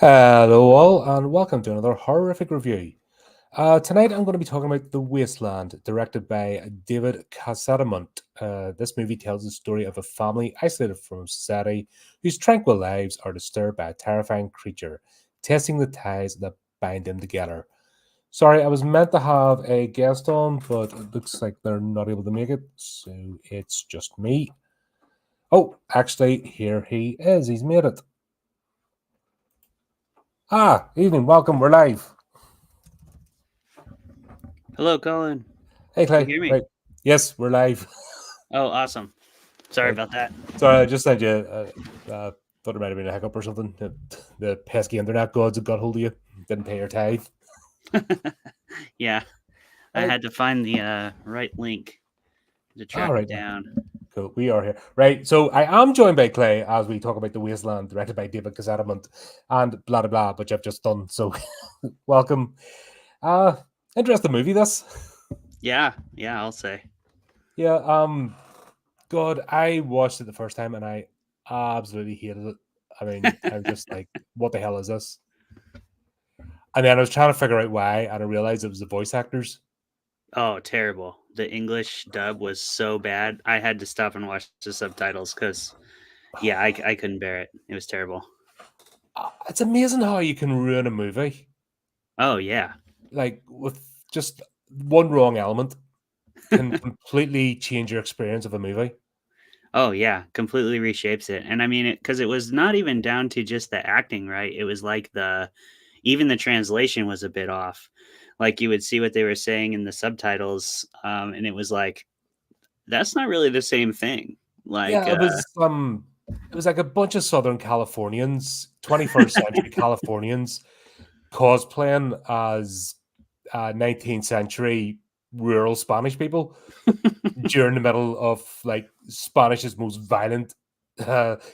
Hello, all, and welcome to another horrific review. Tonight, I'm going to be talking about The Wasteland, directed by David Casademunt. This movie tells the story of a family isolated from society whose tranquil lives are disturbed by a terrifying creature, testing the ties that bind them together. Sorry, I was meant to have a guest on, but it looks like they're not able to make it, so it's just me. Oh, actually, here he is. He's made it. Evening, welcome. We're live. Hello, Colin. Hey, Can you Clay. hear me? Right. Yes, we're live. Oh, awesome. Sorry Right. about that. Sorry, I just sent you. Thought it might have been a hiccup or something. The pesky internet gods had got hold of you. Didn't pay your tithe. Yeah, I Right. had to find the right link to All track it right. down. Cool. We are here. Right. So I am joined by Clay as we talk about The Wasteland, directed by David Casademunt, and blah, blah, blah, which I've just done. So welcome. Uh, Interesting movie, this. Yeah, I'll say. Yeah. God, I watched it the first time and I absolutely hated it. I mean, I was just like, what the hell is this? And then I was trying to figure out why, and I realized it was the voice actors. Oh, terrible. The English dub was so bad. I had to stop and watch the subtitles because, yeah, I couldn't bear it. It was terrible. It's amazing how you can ruin a movie, Oh, yeah. like with just one wrong element can completely change your experience of a movie. Oh, yeah. Completely reshapes it. And I mean, because it was not even down to just the acting, right? It was like even the translation was a bit off. Like you would see what they were saying in the subtitles, and it was like, that's not really the same thing. Like, Yeah, it was like a bunch of Southern Californians, 21st century Californians, cosplaying as 19th century rural Spanish people during the middle of like Spanish's most violent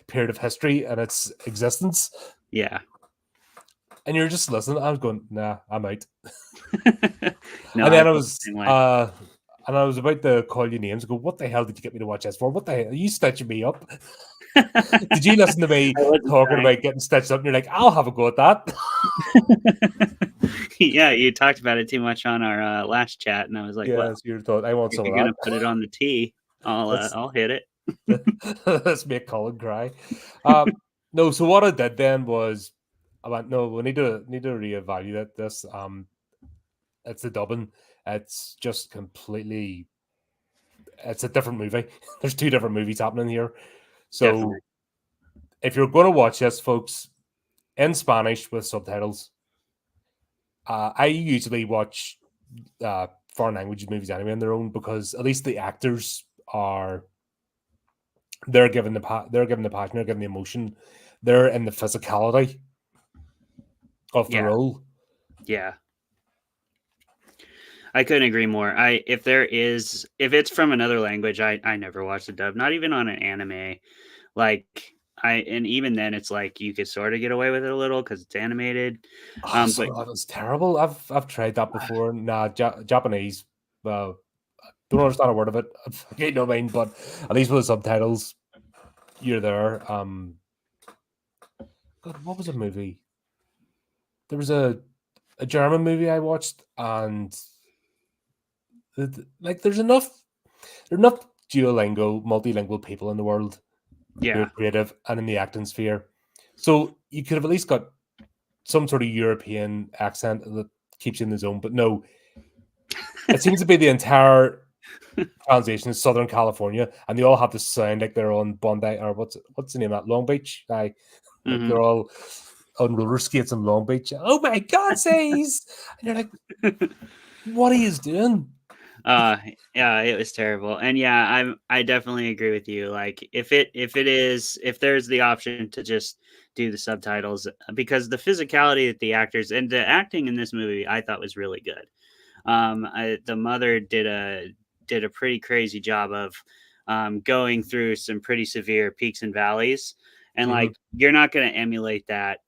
period of history and its existence. yeah. And you're just listening. I was going, nah, I'm out. No, And I then I felt the was same way. and I was about to call you names. Go, what the hell did you get me to watch this for? What the hell? Are you stitching me up? Did you listen to me I wasn't talking trying. about getting stitched up? And you're like, I'll have a go at that. Yeah, you talked about it too much on our last chat, and I was like, well, Yes, you thought I want if some of you're gonna that. put it on the tee, Let's I'll hit it. let's make Colin cry. No, so what I did then was I went, no, we need to reevaluate this. It's the dubbing. It's just completely it's a different movie. There's two different movies happening here. Definitely. So if you're going to watch this, folks, in Spanish with subtitles, I usually watch foreign language movies anyway on their own because at least the actors are they're given they're given the passion, they're given the emotion, they're in the physicality of the Yeah, role. yeah. I couldn't agree more. If it's from another language, I never watch the dub, not even on an anime. Like and even then it's like you could sort of get away with it a little because it's animated. Oh, But so that was terrible. I've tried that before. Nah, Japanese. Well, don't understand a word of it. I no mind, but at least with the subtitles, you're there. God, what was a movie? There was a German movie I watched, and like there's enough Duolingo, multilingual people in the world who are yeah. creative and in the acting sphere. So you could have at least got some sort of European accent that keeps you in the zone. But no, it seems to be the entire translation is Southern California, and they all have to sound like they're on Bondi or what's the name of that Long Beach? Like Hmm. they're all on roller skates in Long Beach. Oh my God, says, and you're like, what are you doing? Uh, yeah, it was terrible. And yeah, I definitely agree with you. Like if there's the option to just do the subtitles because the physicality that the actors and the acting in this movie I thought was really good. The mother did a pretty crazy job of going through some pretty severe peaks and valleys, and Mhm. like you're not going to emulate that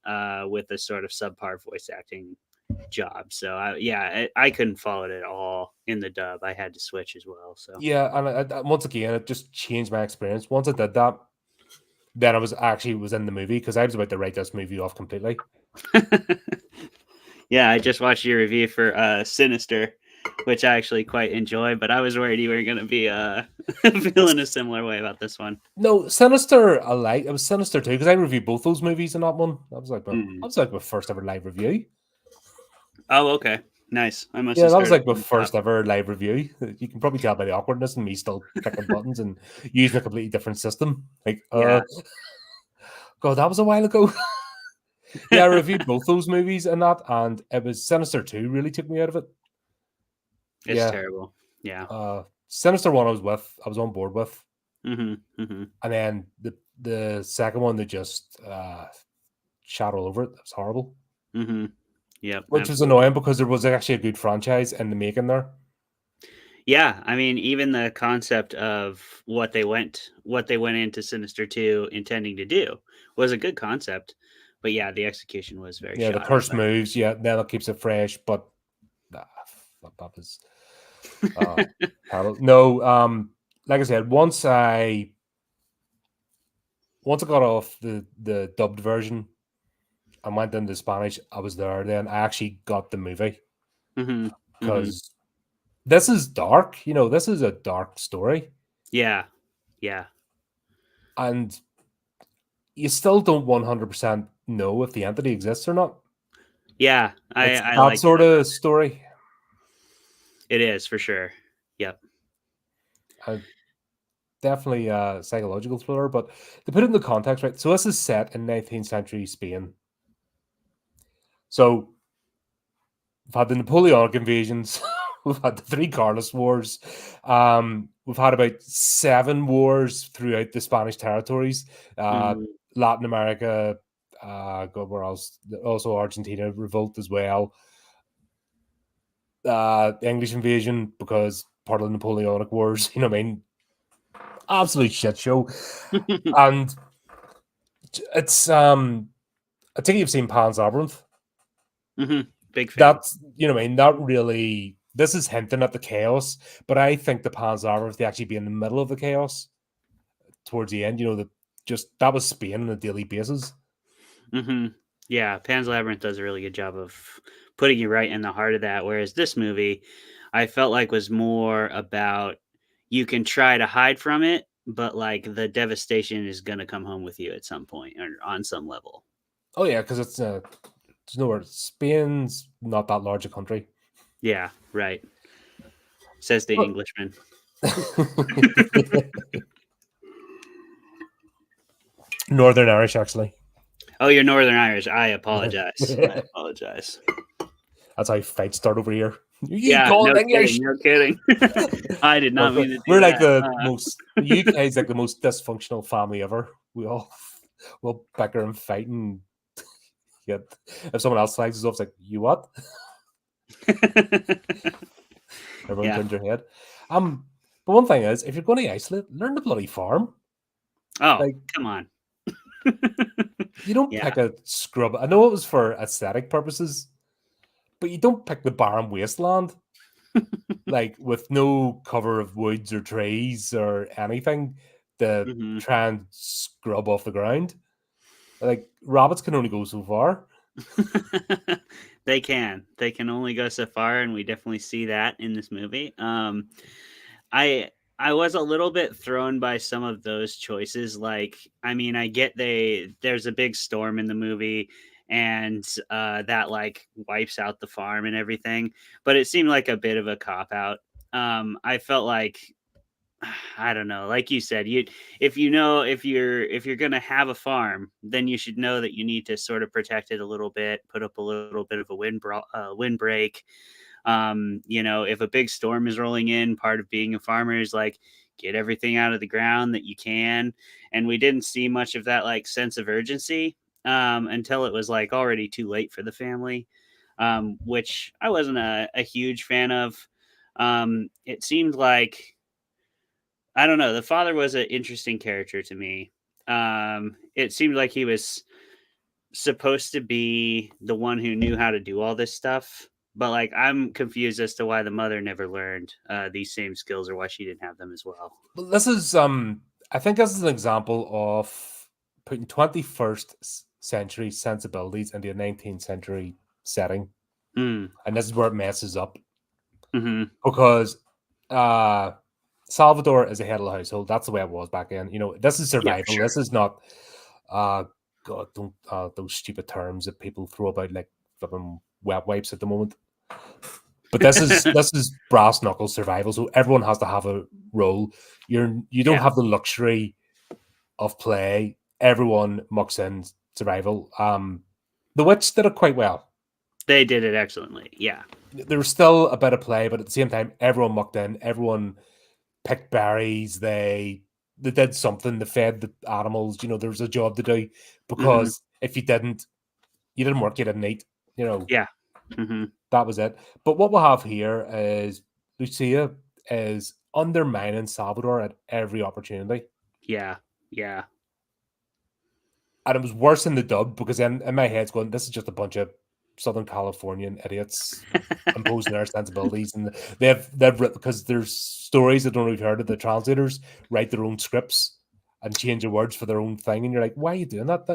with a sort of subpar voice acting job. So I couldn't follow it at all in the dub. I had to switch as well. So Yeah, and once again, it just changed my experience. Once I did that, then I was actually was in the movie because I was about to write this movie off completely. Yeah, I just watched your review for Sinister, which I actually quite enjoy, but I was worried you were gonna be feeling a similar way about this one. No, Sinister, I like. It was Sinister too because I reviewed both those movies in that one. Mm. That was like my first ever live review. Oh, okay. Nice. I must Yeah, have that was started like my from the top. first ever live review. You can probably tell by the awkwardness and me still clicking buttons and using a completely different system. Like, Yeah, God, that was a while ago. Yeah, I reviewed both those movies and that, and it was Sinister 2 really took me out of it. it's Yeah. terrible. Yeah. Sinister 1 I was on board with. Mhm. Mhm. And then the second one they just shot all over it. It was horrible. Mhm. Yep, Which was absolutely. annoying because there was actually a good franchise in the making there. Yeah, I mean, even the concept of what they went into Sinister 2 intending to do was a good concept. But yeah, the execution was very Yeah, the shoddy, curse moves, yeah, then it keeps it fresh, but nah, that was uh terrible. No, like I said, once I got off the dubbed version and went into Spanish, I was there then. I actually got the movie Mhm. Mhm. because this is dark, this is a dark story. Yeah. Yeah. And you still don't 100% know if the entity exists or not. Yeah, I It's I that like sort that of about it. story. It is for sure. Yep. And definitely a psychological thriller, but to put it in the context, right? So this is set in 19th century Spain. So we've had the Napoleonic invasions, we've had the three Carlist Wars, we've had about 7 wars throughout the Spanish territories, Mhm. Latin America, God, where else? Also Argentina revolt as well. English invasion because part of the Napoleonic Wars. You know what I mean? Absolute shit show. And it's I think you've seen Pan's Labyrinth. Mhm. Big fan. That's what I mean. Not really. This is hinting at the chaos, but I think the Pan's Labyrinth they actually be in the middle of the chaos towards the end. That just that was Spain on a daily basis. Mhm. Yeah, Pan's Labyrinth does a really good job of putting you right in the heart of that, whereas this movie, I felt like was more about you can try to hide from it, but, like, the devastation is gonna come home with you at some point or on some level. Oh yeah, because it's there's nowhere. Spain's not that large a country. Yeah, right. Says the But Englishman. Northern Irish, actually. Oh, you're Northern Irish. I Yeah. apologize. I apologize. That's how fights start over here. You Yeah, call no it kidding, English. no kidding. I did not mean to do We're like that. the UK is like the most dysfunctional family ever. We all will bicker and fight, and yet if someone else flags us off, it's like you what? Everyone Yeah. turns their head. But one thing is, if you're going to isolate, learn the bloody farm. Oh, Like come on. you don't Yeah. pick a scrub. I know it was for aesthetic purposes, but you don't pick the barren wasteland like with no cover of woods or trees or anything to Mhm. try and scrub off the ground. Like rabbits can only go so far. They can. They can only go so far, and we definitely see that in this movie. I I was a little bit thrown by some of those choices. Like, I mean, I get there's a big storm in the movie, and that like wipes out the farm and everything, but it seemed like a bit of a cop out. I felt like I don't know. Like you said, you if you know if you're gonna have a farm, then you should know that you need to sort of protect it a little bit, put up a little bit of a windbreak. If a big storm is rolling in, part of being a farmer is like get everything out of the ground that you can. And we didn't see much of that like sense of urgency until it was like already too late for the family, which I wasn't a huge fan of. It seemed like I don't know. The father was an interesting character to me. It seemed like he was supposed to be the one who knew how to do all this stuff, but like I'm confused as to why the mother never learned these same skills or why she didn't have them as well. Well, this is I think this is an example of putting century sensibilities into a 19th century setting. Mm. And this is where it messes up. Hmm. Because Salvador is a head of the household. That's the way it was back then. This is Yeah, for survival. sure. This is not God, don't those stupid terms that people throw about like flipping wet wipes at the moment. But this is brass knuckles survival. So everyone has to have a role. You don't Yeah, have the luxury of play. Everyone mucks in survival. The Witch did it quite well. they did it excellently. Yeah. There was still a bit of play, but at the same time, everyone mucked in. Everyone picked berries. They did something. They fed the animals. There was a job to do, Hmm. because if you didn't work, you didn't eat. Yeah. Hmm. That was it. But what we'll have here is Lucia is undermining Salvador at every opportunity. Yeah. Yeah. And it was worse in the dub, because then in my head's going, this is just a bunch of Southern Californian idiots imposing their sensibilities, and they've written, because there's stories I don't know if you've heard of, the translators write their own scripts and change the words for their own thing, and you're like, why are you doing that?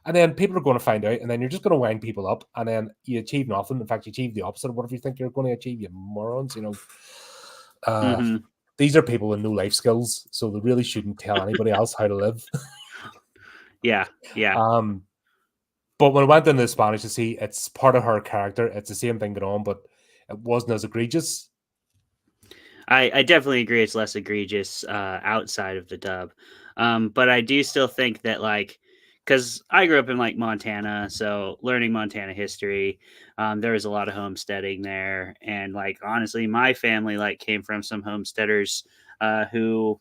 And then people are going to find out, and then you're just going to wind people up, and then you achieve nothing. In fact, you achieve the opposite of whatever you think you're going to achieve, you morons. Uh, Hmm. these are people with no life skills, so they really shouldn't tell anybody else how to live. Yeah. Yeah. Um, But when I went into Spanish to see, it's part of her character. It's the same thing going on, but it wasn't as egregious. I definitely agree it's less egregious outside of the dub. But I do still think that, like, because I grew up in like Montana, so learning Montana history, there was a lot of homesteading there, and like honestly, my family like came from some homesteaders who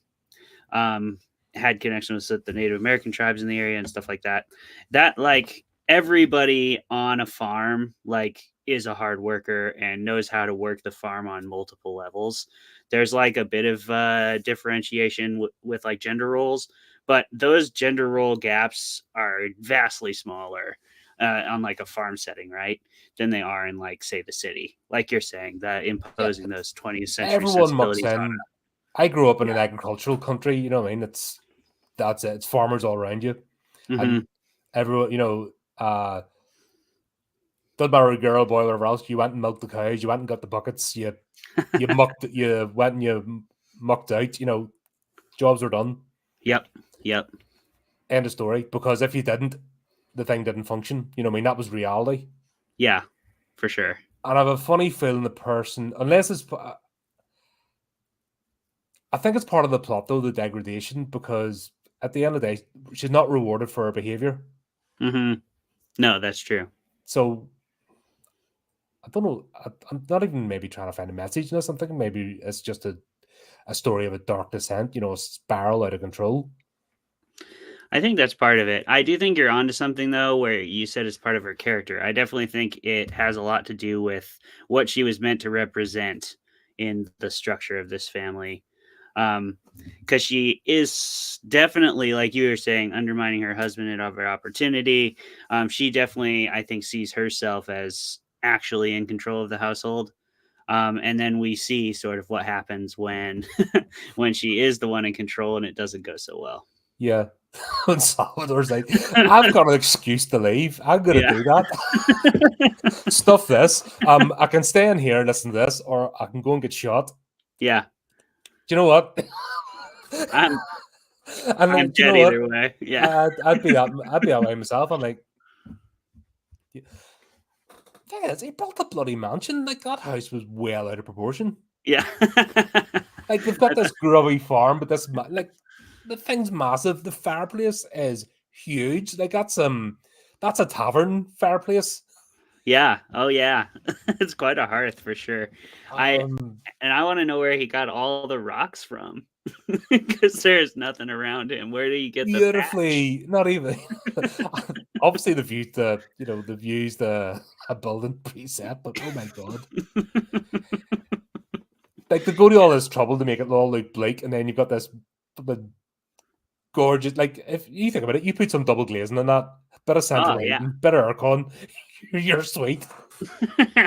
um, had connections with the Native American tribes in the area and stuff like that. That like everybody on a farm like is a hard worker and knows how to work the farm on multiple levels. There's like a bit of differentiation with like gender roles, but those gender role gaps are vastly smaller on like a farm setting, right, than they are in like say the city. Like you're saying, that Yeah, imposing those 20th century everyone mucks sensibilities on. in. I grew up in an Yeah. agricultural country. You know what I mean? That's it. It's farmers all around you, and Hmm. everyone. Doesn't matter a girl, boy, or whatever else. You went and milked the cows. You went and got the buckets. You mucked. You went and you mucked out. Jobs were done. Yep. Yep. End of story. Because if you didn't, the thing didn't function. You know what I mean? That was reality. Yeah, for sure. And I have a funny feeling the person, unless I think it's part of the plot though, the degradation, because at the end of the day, she's not rewarded for her behavior. Hmm. No, that's true. So I don't know. I'm not even maybe trying to find a message in this. I'm thinking maybe it's just a story of a dark descent, a spiral out of control. I think that's part of it. I do think you're onto something though, where you said it's part of her character. I definitely think it has a lot to do with what she was meant to represent in the structure of this family. Because she is definitely, like you were saying, undermining her husband at every opportunity. She definitely, I think, sees herself as actually in control of the household. And then we see sort of what happens when when she is the one in control and it doesn't go so well. Yeah. And Salvador's like, I've got an excuse to leave. I'm gonna Yeah. do that. Stuff this. I can stay in here and listen to this, or I can go and get shot. Yeah. Do you know what? I'm And I'm do you dead know what? either way. Yeah. I'd be that. I'd be that way myself. I'm like, thing is, he built a bloody mansion. Like that house was well out of proportion. Yeah. Like they've got this grubby farm, but like the thing's massive. The fireplace is huge. Like that's a tavern fireplace. Yeah. Oh yeah. It's quite a hearth for sure. I Um, and I want to know where he got all the rocks from. Because there's nothing around him. Where do you get the thatch? Beautifully, not even. Obviously, the views a building preset, but oh my god, like they go to all this trouble to make it all look bleak, and then you've got this gorgeous. Like if you think about it, you put some double glazing in that, bit of Oh central yeah. heating, bit of aircon, you're sweet.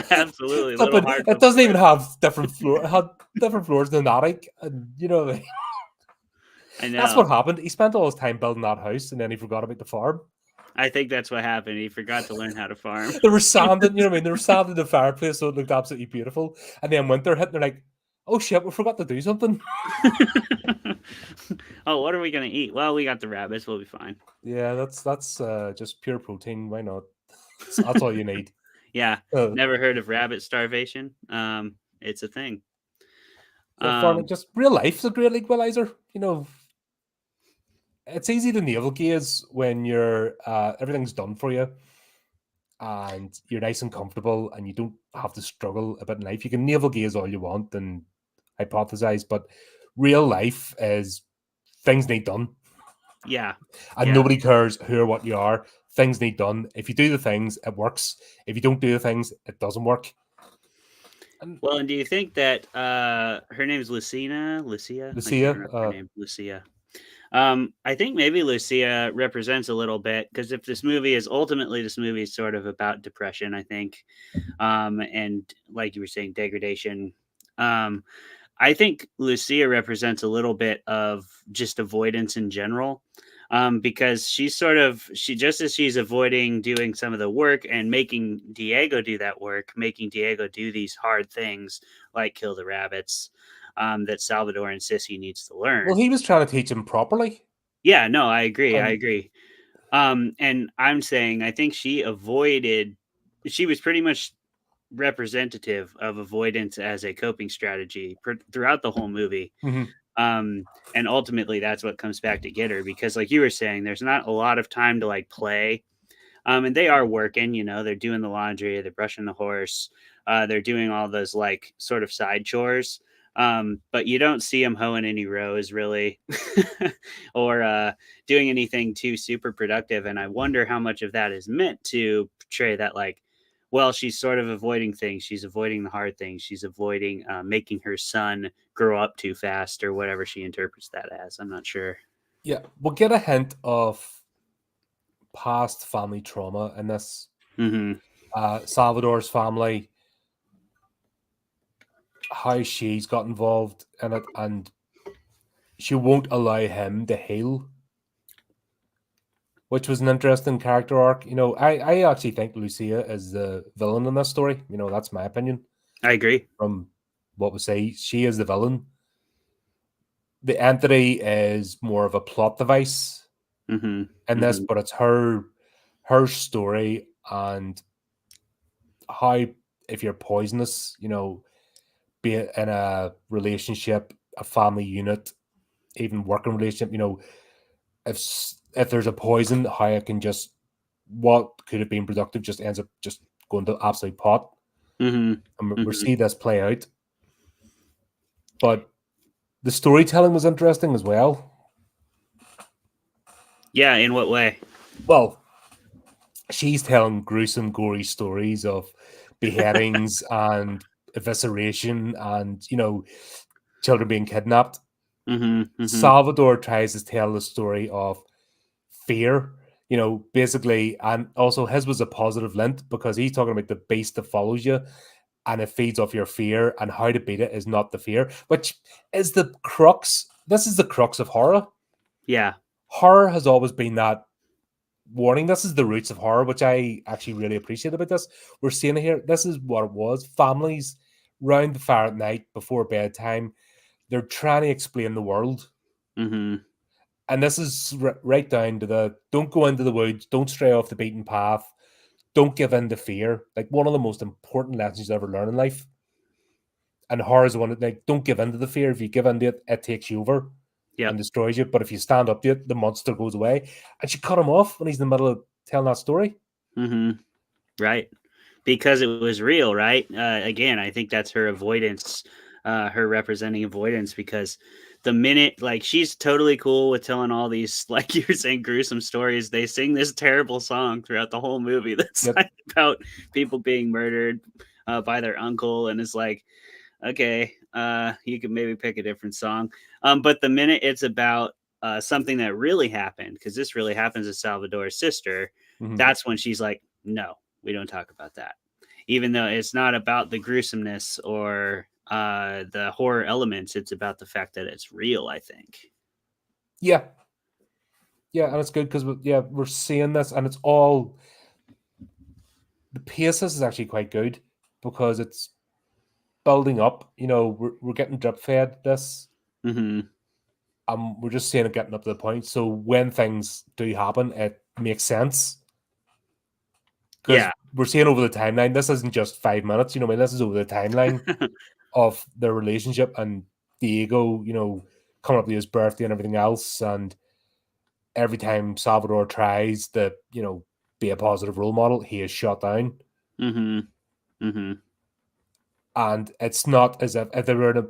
Absolutely. A little But hard to it doesn't even avoid. have it had different floors in the attic, and I that's what know. happened. He spent all his time building that house, and then he forgot about the farm. I think that's what happened. He forgot to learn how to farm. They were sanding, you know what I mean? They were sanding the fireplace so it looked absolutely beautiful. And then winter hit, and they're like, "Oh shit, we forgot to do something." Oh, what are we gonna eat? Well, we got the rabbits. We'll be fine. Yeah, that's just pure protein. Why not? That's all you need. Yeah, Uh, never heard of rabbit starvation. It's a thing. yeah, for Um, just real life's a great equalizer. You know, it's easy to navel gaze when you're everything's done for you and you're nice and comfortable and you don't have to struggle a bit in life. You can navel gaze all you want and hypothesize, but real life is things need done. yeah, And yeah. nobody cares who or what you are. Things need done. If you do the things, it works. If you don't do the things, it doesn't work. And Well, and do you think that her name's Lucina? Lucia? I can't Lucia, remember her name. Lucia. I think maybe Lucia represents a little bit because if this movie is sort of about depression, I think, and like you were saying, degradation. Um, I think Lucia represents a little bit of just avoidance in general. Because she just as she's avoiding doing some of the work and making Diego do that work, making Diego do these hard things like kill the rabbits, that Salvador and Sissy needs to well, learn. he was trying to teach him properly. Yeah, no, I agree. I And agree. And I'm saying I think she was pretty much representative of avoidance as a coping strategy throughout the whole movie. mhm, And ultimately that's what comes back to get her because like you were saying, there's not a lot of time to like play. And they are working, they're doing the laundry, they're brushing the horse, they're doing all those like sort of side chores. But you don't see them hoeing any rows really, or doing anything too super productive. And I wonder how much of that is meant to portray that, like, well, she's sort of avoiding things. She's avoiding the hard things. She's avoiding making her son grow up too fast, or whatever she interprets that as. I'm not sure. yeah, we'll get a hint of past family trauma in this. Hmm. Salvador's family, how she's got involved in it, and she won't allow him to heal, which was an interesting character arc. I actually think Lucia is the villain in this story. That's my opinion. I agree. From what we say, she is the villain. The entity is more of a plot device Hmm. in this, Hmm. but it's her story and how if you're poisonous, be it in a relationship, a family unit, even working relationship, if there's a poison, how it can just what could have been productive just ends up just going to absolute pot. Hmm. And we Hmm. see this play out. But the storytelling was interesting as well. Yeah, in what way? Well, she's telling gruesome, gory stories of beheadings and evisceration and, children being kidnapped. Hmm. Hmm. Salvador tries to tell the story of fear, basically, and also his was a positive lint because he's talking about the beast that follows you and it feeds off your fear, and how to beat it is not the fear, which is the crux. This is the crux of horror. Yeah. Horror has always been that warning. This is the roots of horror, which I actually really appreciate about this. We're seeing it here. This is what it was. Families round the fire at night before bedtime. They're trying to explain the world. Hmm. And this is right down to the don't go into the woods, don't stray off the beaten path, don't give in to fear. Like one of the most important lessons you ever learn in life. And horror is one that, like, don't give in to the fear. If you give in to it, it takes you over and Yep. destroys you. But if you stand up to it, the monster goes away. And she cut him off when he's in the middle of telling that story. Hmm. Right. Because it was real, right? Again, I think that's her avoidance, her representing avoidance. Because the minute, like, she's totally cool with telling all these, like you were saying, gruesome stories. They sing this terrible song throughout the whole movie that's Yep. like about people being murdered by their uncle, and it's like, okay, you could maybe pick a different song. But the minute it's about something that really happened, because this really happens to Salvador's sister, Mhm. that's when she's like, no, we don't talk about that. Even though it's not about the gruesomeness or the horror elements, it's about the fact that it's real, I think. Yeah. Yeah, and it's good because we're seeing this, and it's all the pace. This is actually quite good because it's building up. We're getting drip fed this, Mm-hmm. we're just seeing it getting up to the point. So when things do happen, it makes sense because Yeah. we're seeing over the timeline. This isn't just 5 minutes. I mean, this is over the timeline of their relationship and Diego. Coming up to his birthday and everything else, and every time Salvador tries to, be a positive role model, he is shot down. Mm-hmm. Mm-hmm. And it's not as if they were in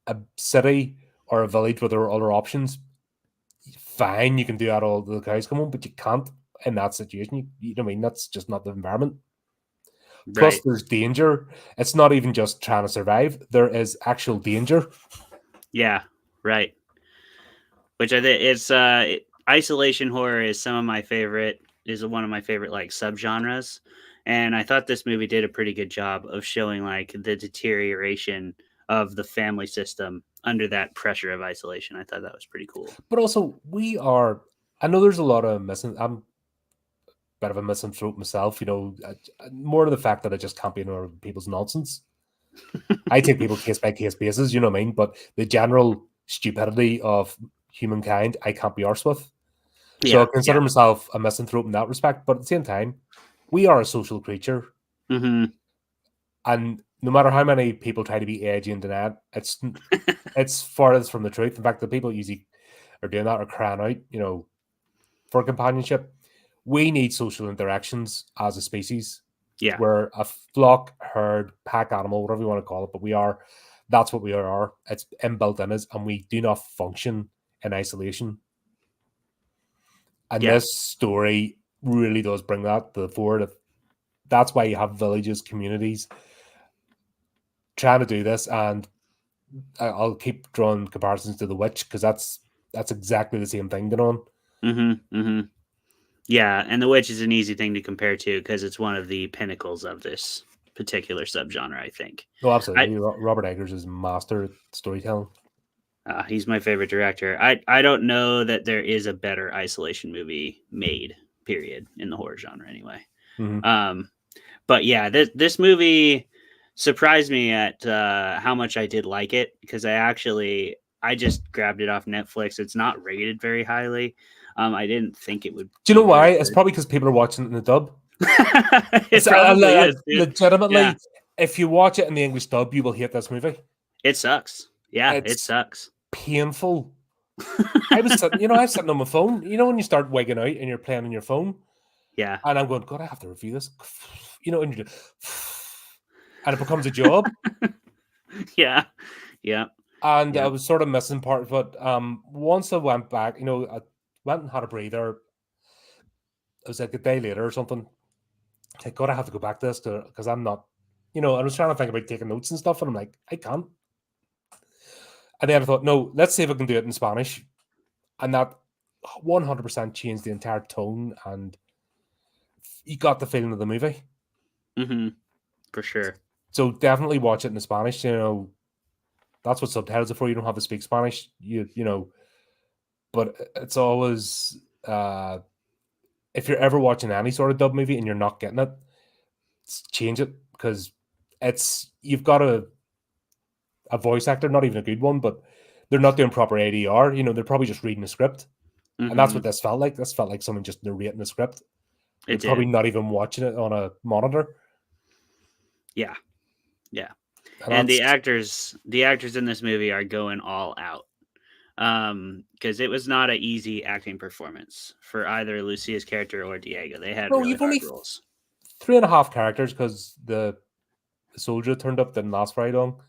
a city or a village where there are other options. Fine, you can do that all the cows come home, but you can't in that situation. You know what I mean? That's just not the environment. Plus, Right. there's danger. It's not even just trying to survive. There is actual danger. Yeah. Right. Which I think it's isolation horror is some of my favorite is one of my favorite like subgenres, and I thought this movie did a pretty good job of showing like the deterioration of the family system under that pressure of isolation. I thought that was pretty cool. But also, I know there's a lot of missing. I'm a bit of a misanthrope myself. More to the fact that I just can't be ignored people's nonsense. I take people case by case basis, you know what I mean? But the general stupidity of humankind, I can't be arsed with. So I Yeah. consider Yeah. myself a misanthrope in that respect. But at the same time, we are a social creature. Mm-hmm. And no matter how many people try to be edgy and deny it, it's farthest from the truth. In fact, the people usually are doing that are crying out, for companionship. We need social interactions as a species. Yeah. We're a flock, herd, pack animal, whatever you want to call it, but that's what we are. It's inbuilt in us, and we do not function in isolation. And Yeah. this story really does bring that to the fore. That's why you have villages, communities trying to do this. And I'll keep drawing comparisons to The Witch because that's exactly the same thing going on. Mm-hmm. Mm-hmm. Yeah, and The Witch is an easy thing to compare to because it's one of the pinnacles of this particular subgenre. I think. No, I absolutely. Robert Eggers is master at storytelling. He's my favorite director. I don't know that there is a better isolation movie made. Period in the horror genre, anyway. Mm-hmm. Um, but yeah, this movie surprised me at how much I did like it because I just grabbed it off Netflix. It's not rated very highly. I didn't think it would Do you be know why? very It's good. probably because people are watching it in the dub. It probably is, dude. Yeah, Legitimately, if you watch it in the English dub, you will hate this movie. it sucks. Yeah, it It's sucks. painful. I was sitting on my phone. When you start wigging out and you're playing on your phone, Yeah, and I'm going, God, I have to review this. And you do, and it becomes a job. yeah, yeah, And I yeah. was sort of missing part of it. Once I went back, I went and had a breather. It was like a day later or something. Like, God, I have to go back to this because I'm not, I was trying to think about taking notes and stuff, and I'm like, I can't. And then I thought, no, let's see if I can do it in Spanish. And that 100% changed the entire tone, and you got the feeling of the movie. Mm-hmm. For sure. So definitely watch it in Spanish. That's what subtitles are for. You don't have to speak Spanish. But it's always if you're ever watching any sort of dub movie and you're not getting it, change it because you've got a voice actor, not even a good one, but they're not doing proper ADR. They're probably just reading the script. And that's Mm-hmm. what this felt like. This felt like someone just narrating the script. They're It probably did. not even watching it on a monitor. Yeah, yeah. And And that's the actors in this movie are going all out. Because it was not an easy acting performance for either Lucia's character or Diego. They had no, really you've hard only roles. 3.5 characters because the soldier turned up didn't last very long.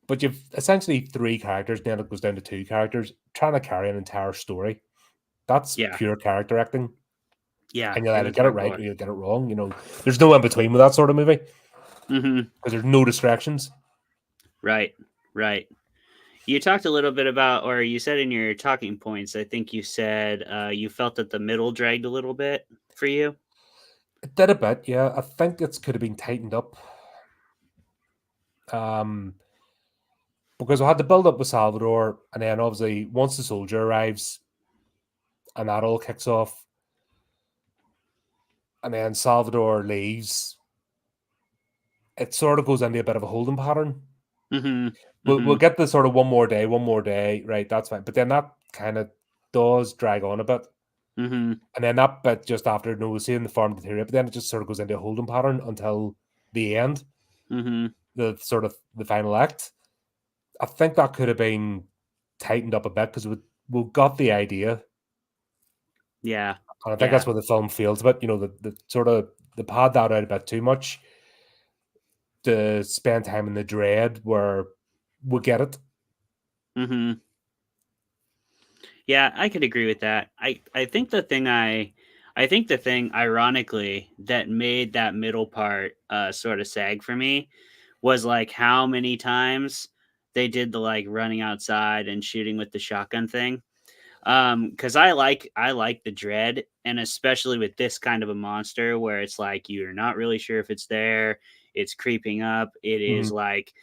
But you've essentially 3 characters, then it goes down to 2 characters, trying to carry an entire story. That's Yeah, pure character acting. yeah, And you'll it either was get it right hardcore. or you'll get it wrong. There's no in between with that sort of movie Mm-hmm. because there's no distractions. Right, right. You talked a little bit about, or you said in your talking points, I think you said you felt that the middle dragged a little bit for you. It did a bit, yeah. I think it could have been tightened up. Um, because I had to build up with Salvador, and then obviously once the soldier arrives, and that all kicks off. And then Salvador leaves. It sort of goes into a bit of a holding pattern. Mm-hmm. We'll Mm-hmm. get the sort of one more day, right? That's fine. But then that kind of does drag on a bit. Mm-hmm. And then that bit just after, we're seeing the farm deteriorate, but then it just sort of goes into a holding pattern until the end, Mm-hmm. the sort of the final act. I think that could have been tightened up a bit because we got the idea. Yeah. And I think Yeah. that's where the film feels a bit, the sort of the pad that out a bit too much to spend time in the dread where we get it. Mm-hmm. Yeah, I could agree with that. I think the thing ironically that made that middle part sort of sag for me was like how many times they did the like running outside and shooting with the shotgun thing. Cuz I like the dread, and especially with this kind of a monster where it's like you're not really sure if it's there, it's creeping up, it is Mhm. like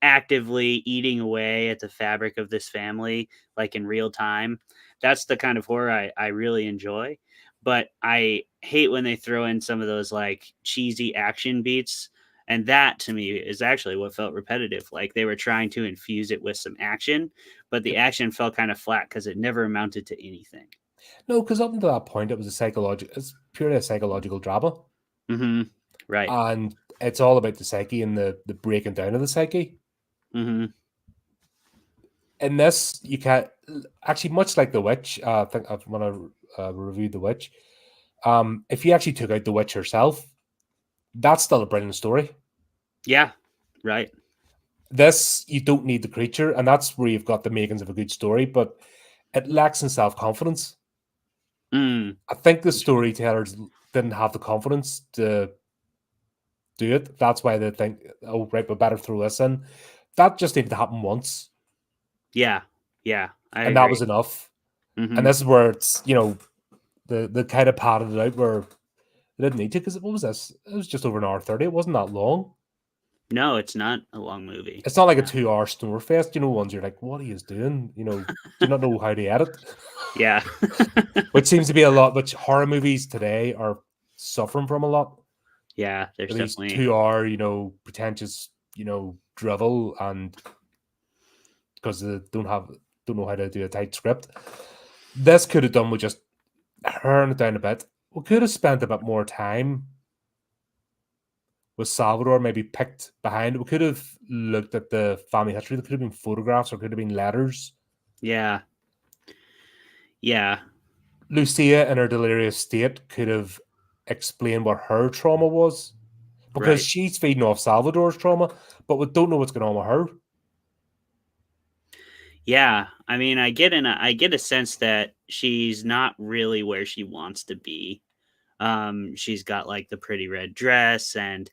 actively eating away at the fabric of this family, like in real time. That's the kind of horror I really enjoy. But I hate when they throw in some of those like cheesy action beats. And that to me is actually what felt repetitive. Like they were trying to infuse it with some action, but the Yep. action felt kind of flat because it never amounted to anything. No, because up until that point, it's purely a psychological drama. Hmm. Right. And it's all about the psyche and the breaking down of the psyche. Hmm. In this, you can't actually, much like The Witch. I think when I reviewed The Witch, if you actually took out The Witch herself, that's still a brilliant story. Yeah. Right. This, you don't need the creature, and that's where you've got the makings of a good story, but it lacks in self confidence. Mm. I think the storytellers didn't have the confidence to do it. That's why they think, oh, right, we better throw this in. That just needed to happen once, Yeah. Yeah. I and that was agree. enough. And Hmm. this is where it's, the kind of padded it out where they didn't need to, because what was this? It was just over an hour 30. It wasn't that long. No, it's not a long movie. It's not like a Yeah. 2 hour Snowfest, ones you're like, what are you doing? Do you not know how to edit? Yeah. Which seems to be a lot, which horror movies today are suffering from a lot. Yeah, there's These definitely 2 hour, pretentious, drivel, and because they don't know how to do a tight script. This could have done with just turn it down a bit. We could have spent a bit more time with Salvador, maybe picked behind. We could have looked at the family history. There could have been photographs or could have been letters. yeah. Yeah. Lucia, in her delirious state, could have explained what her trauma was because Right. she's feeding off Salvador's trauma, but we don't know what's going on with her. Yeah. I mean, I get a sense that she's not really where she wants to be. She's got like the pretty red dress, and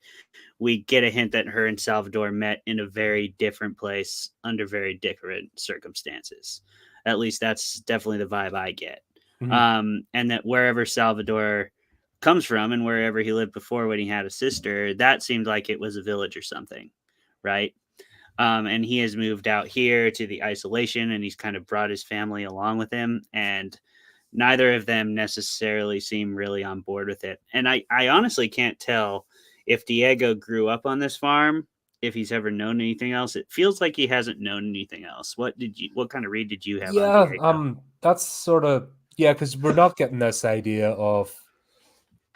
we get a hint that her and Salvador met in a very different place under very different circumstances. At least that's definitely the vibe I get. Mhm. And that wherever Salvador comes from and wherever he lived before when he had a sister, that seemed like it was a village or something, right? And he has moved out here to the isolation, and he's kind of brought his family along with him, and neither of them necessarily seem really on board with it. And I honestly can't tell if Diego grew up on this farm, if he's ever known anything else. It feels like he hasn't known anything else. What kind of read did you have on Yeah, Diego? that's sort of yeah, because we're not getting this idea of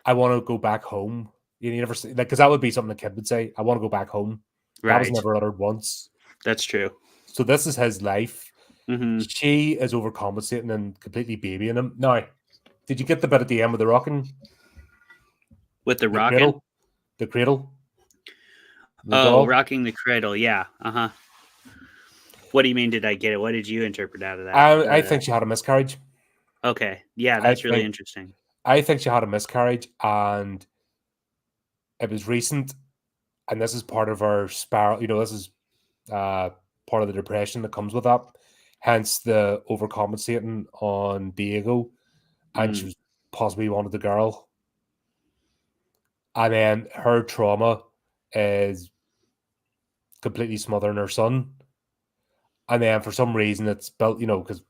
I want to go back home. You never see like because that would be something a kid would say. I want to go back home. That was Right. never uttered once. That's true. So this is his life. Hmm. She is overcompensating and completely babying him. Now, did you get the bit at the end with the rocking, With the the rockin'? cradle, the Oh, dog? rocking the cradle. Yeah. Uh-huh. What do you mean did I get it? What did you interpret out of that? I The think she had a miscarriage. Okay. Yeah, I that's really think interesting. I think she had a miscarriage, and it was recent. And this is part of her spiral. This is uh, part of the depression that comes with that. Hence the overcompensating on Diego, and she Mm. was possibly wanted the girl, and then her trauma is completely smothering her son, and then for some reason it's built. Because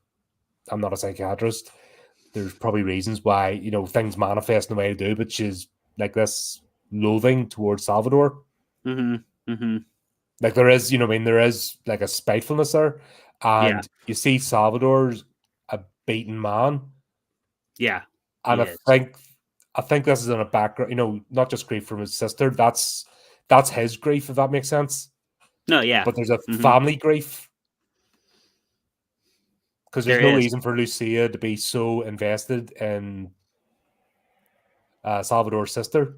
I'm not a psychiatrist, there's probably reasons why, you know, things manifest in the way they do, but she's like this loathing towards Salvador. Mm-hmm. Mm-hmm. Like there is, you know, I mean, there is like a spitefulness there, Yeah. and you see Salvador's a beaten man, Yeah. and He is. I think this is in a background, you know, not just grief from his sister. That's his grief, if that makes sense. No, yeah. But there's a Mm-hmm. family grief because there's There no is. reason for Lucia to be so invested in Salvador's sister.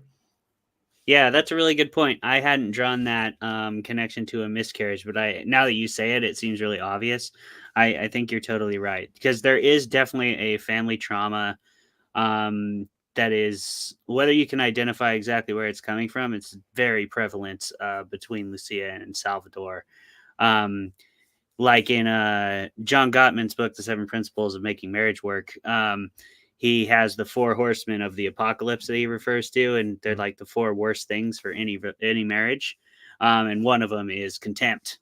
Yeah, that's a really good point. I hadn't drawn that connection to a miscarriage, but I now that you say it, it seems really obvious. I think you're totally right because there is definitely a family trauma that is whether you can identify exactly where it's coming from. It's very prevalent between Lucia and Salvador. Um, like in John Gottman's book, The Seven Principles of Making Marriage Work. He has the four horsemen of the apocalypse that he refers to, and they're like the four worst things for any marriage. And one of them is contempt.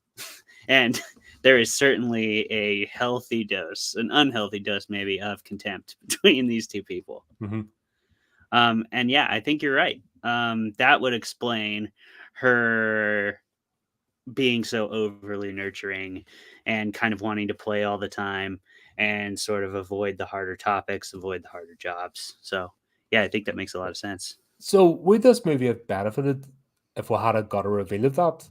And there is certainly a healthy dose, an unhealthy dose maybe, of contempt between these two people. Mm-hmm. And yeah, I think you're right. That would explain her being so overly nurturing and kind of wanting to play all the time and sort of avoid the harder topics, avoid the harder jobs. So, yeah, I think that makes a lot of sense. So would this movie have benefited if we had got a reveal of that?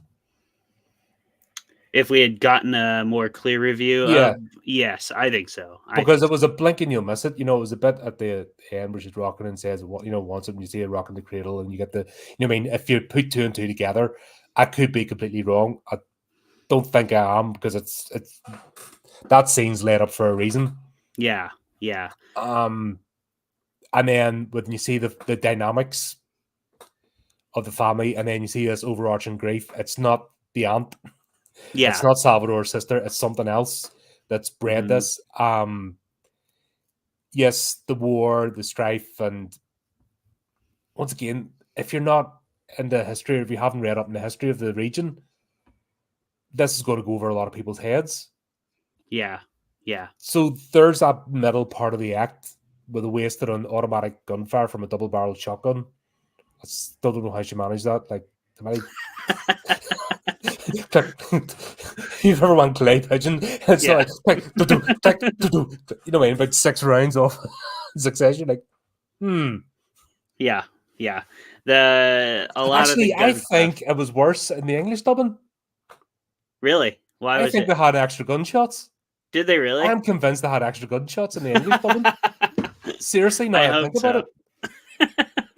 If we had gotten a more clear review Yeah, of, yes, I think so. I because think it so. was a blink and you'll miss it. You know, it was a bit at the end where she's rocking and says, "What you know, wants it." And you see her rocking the cradle, and you get the, you know, what I mean, if you put two and two together, I could be completely wrong. I don't think I am because it's that scene's laid up for a reason. Yeah, yeah, Um, and then when you see the dynamics of the family, and then you see this overarching grief, it's not the aunt, it's yeah. not Salvador's sister, it's something else that's bred Hmm. this. Yes, the war, the strife, and once again, if you're not in the history, or if you haven't read up in the history of the region, this is going to go over a lot of people's heads. Yeah, yeah. So there's that middle part of the act with a wasted on automatic gunfire from a double barreled shotgun. I still don't know how she managed that. Like, you've ever won clay pigeon? It's Yeah, not like, you know what I mean? About 6 rounds off in succession. Like, hmm. yeah, yeah. A lot of the Actually, I gun stuff. think it was worse in the English dubbing. Really? Why I was think it? they had extra gunshots. Did they really? I'm convinced they had extra gunshots in the English dubbing. Seriously, now I I think hope about so.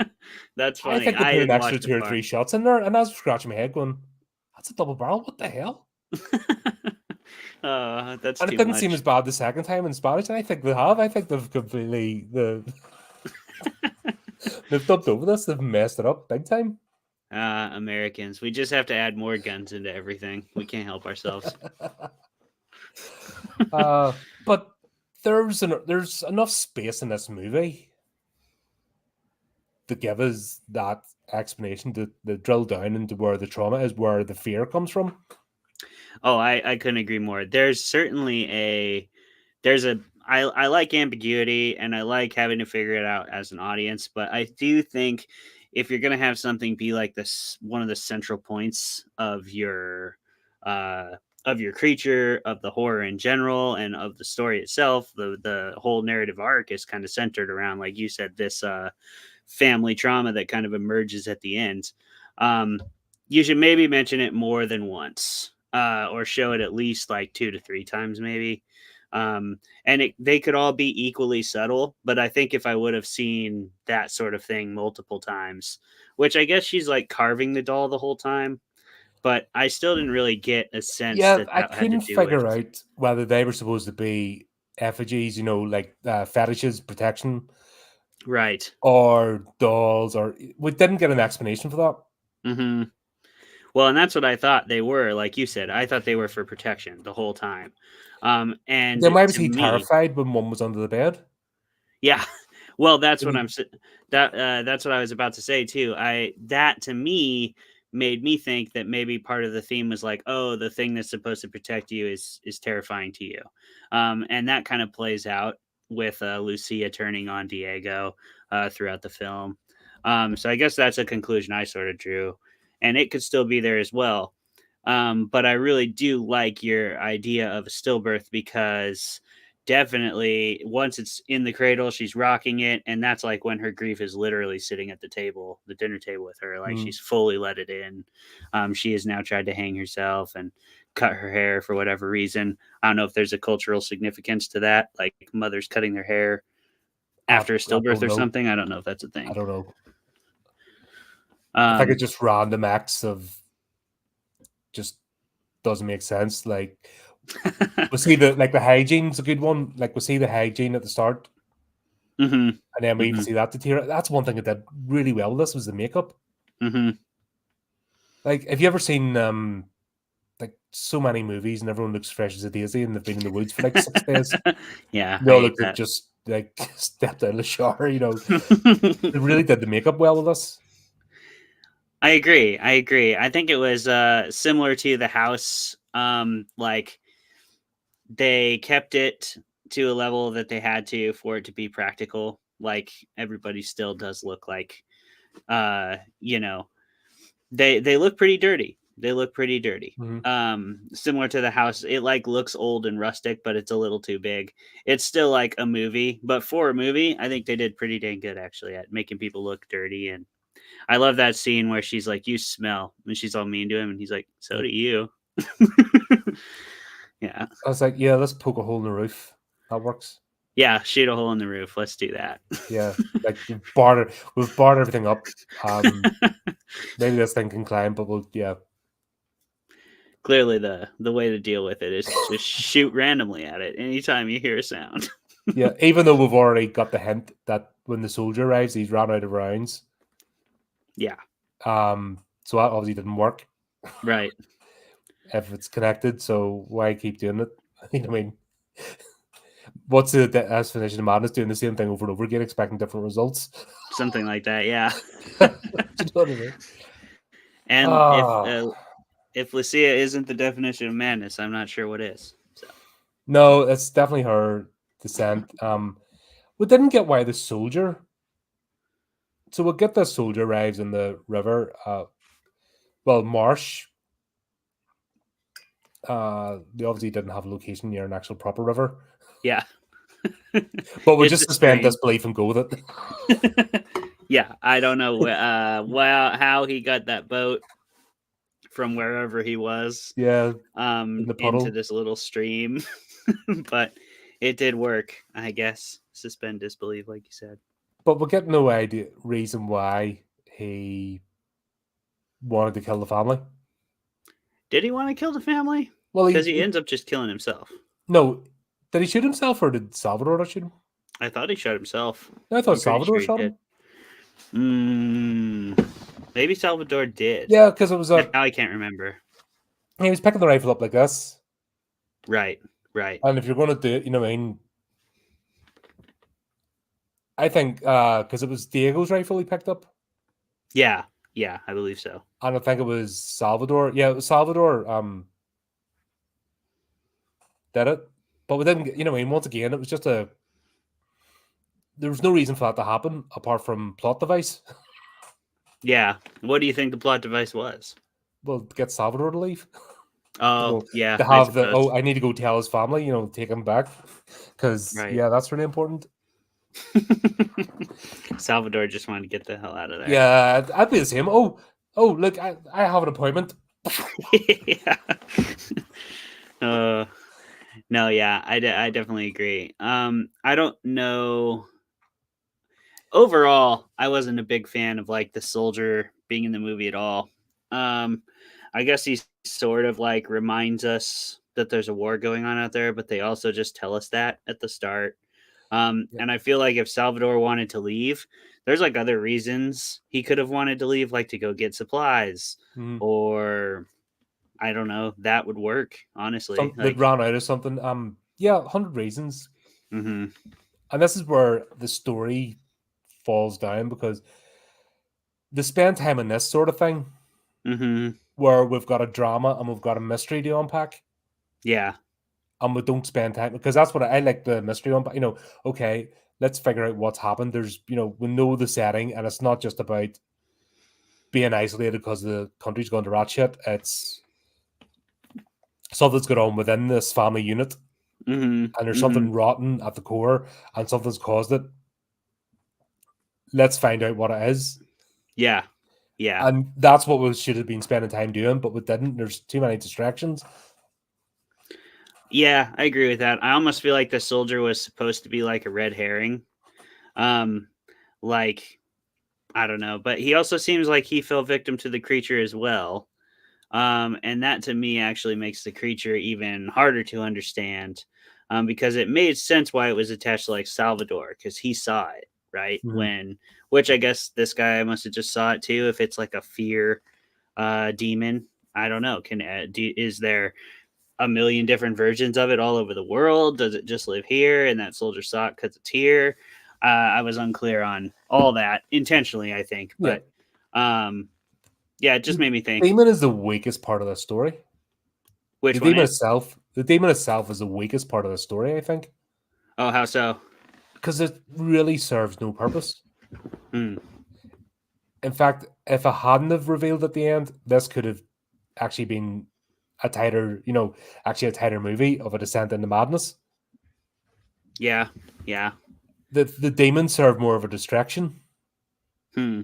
it, That's I funny. think they I put an didn't extra watch the two or part. three shots in there, and I was scratching my head going, "That's a double barrel. What the hell?" That's And it too didn't seem much. as bad the second time in Spanish. And I think they have. I think they've completely they've dubbed over this. They've messed it up big time. Americans, we just have to add more guns into everything. We can't help ourselves. But there's enough space in this movie to give us that explanation to drill down into where the trauma is, where the fear comes from. Oh, I couldn't agree more. There's certainly there's a I like ambiguity and I like having to figure it out as an audience, but I do think if you're gonna have something be like this, one of the central points of your creature, of the horror in general, and of the story itself, the whole narrative arc is kind of centered around, like you said, this family trauma that kind of emerges at the end. Um, you should maybe mention it more than once, or show it at least like 2 to 3 times, maybe. And they could all be equally subtle, but I think if I would have seen that sort of thing multiple times, which I guess she's like carving the doll the whole time, but I still didn't really get a sense Yeah, that I that had to couldn't do with figure out whether they were supposed to be effigies, you know, like fetishes, protection, right. or dolls, or we didn't get an explanation for that. Hmm. Well, and that's what I thought they were. Like you said, I thought they were for protection the whole time. Then And why was to he me, terrified when one was under the bed? yeah. Well, Did he- that's what I was about to say too. I that to me made me think that maybe part of the theme was like, oh, the thing that's supposed to protect you is terrifying to you, and that kind of plays out. with Lucia turning on Diego throughout the film. So I guess that's a conclusion I sort of drew, and it could still be there as well. But I really do like your idea of a stillbirth because definitely once it's in the cradle, she's rocking it, and that's like when her grief is literally sitting at the table, the dinner table with her. Like she's fully let it in. She has now tried to hang herself and cut her hair for whatever reason. I don't know if there's a cultural significance to that, like mothers cutting their hair after a I stillbirth don't or know. something. I don't know if that's a I thing. don't know. I think it's just random acts of just doesn't make sense. Like we see the hygiene's a good one. Like we see the hygiene at the start, Mm-hmm. and then we even Mm-hmm. see that deteriorate. That's one thing that did really well. This was the makeup. Mm-hmm. Like, have you ever seen like so many movies and everyone looks fresh as a daisy and they've been in the woods for like 6 days? Yeah, They I all hate look like that. just like stepped out of the shower. They really did the makeup well with us. I agree. I agree. I think it was similar to the house. Like they kept it to a level that they had to for it to be practical. Like everybody still does look like you know, they look pretty dirty. They look pretty dirty. Mhm. Similar to the house, it like looks old and rustic, but it's a little too big. It's still like a movie, but for a movie, I think they did pretty dang good actually at making people look dirty. And I love that scene where she's like, "You smell," and she's all mean to him, and he's like, "So Yeah. do you." Yeah, I was like, yeah, let's poke a hole in the roof. That works. yeah. Shoot a hole in the roof. Let's do that. Yeah, like we've barred everything up. Maybe this thing can climb, but yeah. Clearly, the way to deal with it is just shoot randomly at it anytime you hear a sound. Yeah, even though we've already got the hint that when the soldier arrives, he's run out of rounds. Yeah. So that obviously didn't work Right. if it's connected. So why keep doing it? I mean, what's the definition of madness? Doing the same thing over and over again, expecting different results. Something like that. Yeah. Do you know what I mean? And Ah, if Lucia isn't the definition of madness, I'm not sure what is. So no, it's definitely her descent. We didn't get why the soldier. So we'll get the soldier arrives in the river. Well, marsh. They obviously didn't have a location near an actual proper river, yeah, but we'll it's just a suspend stream. disbelief and go with it. Yeah, I don't know how he got that boat from wherever he was Yeah, in the into puddle. this little stream, but it did work, I guess. Suspend disbelief, like you said. But we'll get no idea reason why he wanted to kill the family. Did he want to kill the family? Well, Because he ends up just killing himself. no. Did he shoot himself or did Salvador shoot him? I thought he shot himself. No, I thought I'm pretty Salvador sure he shot did. him. Maybe Salvador did. Yeah, because it was Now I can't remember. he was picking the rifle up like this. Right, right. And if you're going to do it, you know what I mean? I think because it was Diego's rifle he picked up. Yeah, yeah, I believe so. And I think it was Salvador. Yeah, it was Salvador did it. But we didn't, you know what I mean? Once again, it was just there was no reason for that to happen apart from plot device. Yeah. What do you think the plot device was? Well, to get Salvador to leave. Oh, yeah, To I have suppose. I need to go tell his family, take him back. Because, Right. yeah, that's really important. Salvador just wanted to get the hell out of there. Yeah, I'd be the same. Oh, look, I have an appointment. Yeah. No, yeah, I definitely agree. I don't know. Overall, I wasn't a big fan of like the soldier being in the movie at all. I guess he sort of like reminds us that there's a war going on out there, but they also just tell us that at the start. Yeah. And I feel like if Salvador wanted to leave, there's like other reasons he could have wanted to leave, like to go get supplies, Mhm. or I don't know, that would work, honestly. That Like, ran out of something. Yeah, 100 reasons. mm-hmm, And this is where the story falls down because they spend time on this sort of thing mm-hmm, where we've got a drama and we've got a mystery to unpack. yeah, and we don't spend time, because that's what I like the mystery one. But okay, let's figure out what's happened. There's we know the setting, and it's not just about being isolated because the country's gone to rat shit. It's something's going on within this family unit, Mm-hmm. and there's Mm-hmm. something rotten at the core, and something's caused it. Let's find out what it is. Yeah. Yeah. And that's what we should have been spending time doing, but we didn't. There's too many distractions. Yeah, I agree with that. I almost feel like the soldier was supposed to be like a red herring. Um, like, I don't know, but he also seems like he fell victim to the creature as well. And that to me actually makes the creature even harder to understand, because it made sense why it was attached to like Salvador, because he saw it, right? Mhm. Which I guess this guy must have just saw it too. If it's like a fear demon, I don't know. Is there a million different versions of it all over the world? Does it just live here and that soldier saw it because it's here? I was unclear on all that intentionally, I think, Yeah. but yeah, it just made me think. Demon is the weakest part of the story. Which one is? The demon itself is the weakest part of the story, I think, Oh, how so? because it really serves no purpose. Hmm. In fact, if I hadn't have revealed at the end, this could have actually been a tighter, actually a tighter movie of a descent into madness. Yeah, yeah. The demons serve more of a distraction. Hmm.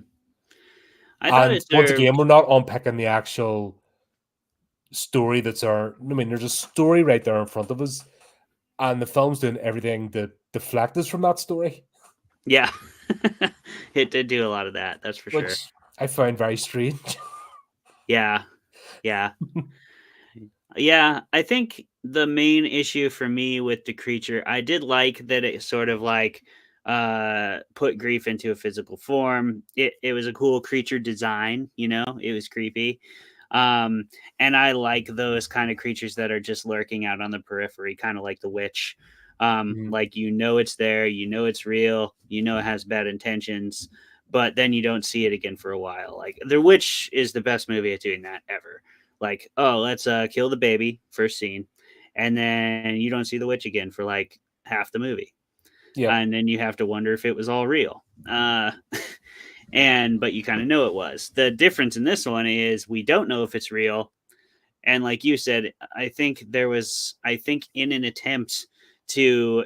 I thought And it once again, served. we're not unpicking the actual story there's a story right there in front of us, and the film's doing everything to deflect us from that story, Yeah, it did do a lot of that. That's for sure. which I found very strange. Yeah, yeah. Yeah, I think the main issue for me with the creature, I did like that it sort of like put grief into a physical form. It was a cool creature design, it was creepy. Um and I like those kind of creatures that are just lurking out on the periphery, kind of like the witch. Mhm. Like it's there, it's real, it has bad intentions, but then you don't see it again for a while. Like The Witch is the best movie at doing that ever. Like, oh, let's kill the baby, first scene, and then you don't see the witch again for like half the movie, Yeah, and then you have to wonder if it was all real. And but you kind of know it was. The difference in this one is we don't know if it's real, and like you said, I think in an attempt to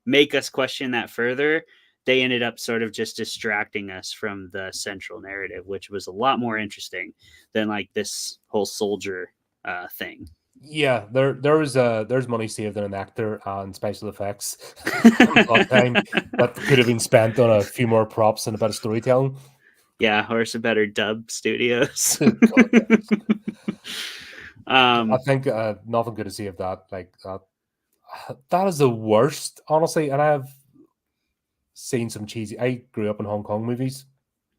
make us question that further, they ended up sort of just distracting us from the central narrative, which was a lot more interesting than like this whole soldier thing. yeah. There's money saved in an actor and special effects and plot time that could have been spent on a few more props and a bit of storytelling. Yeah, or some better dub studios. God, yeah. I um, think nothing could have saved that. Like that, that is the worst, honestly. And I've seen some cheesy. I grew up in Hong Kong movies,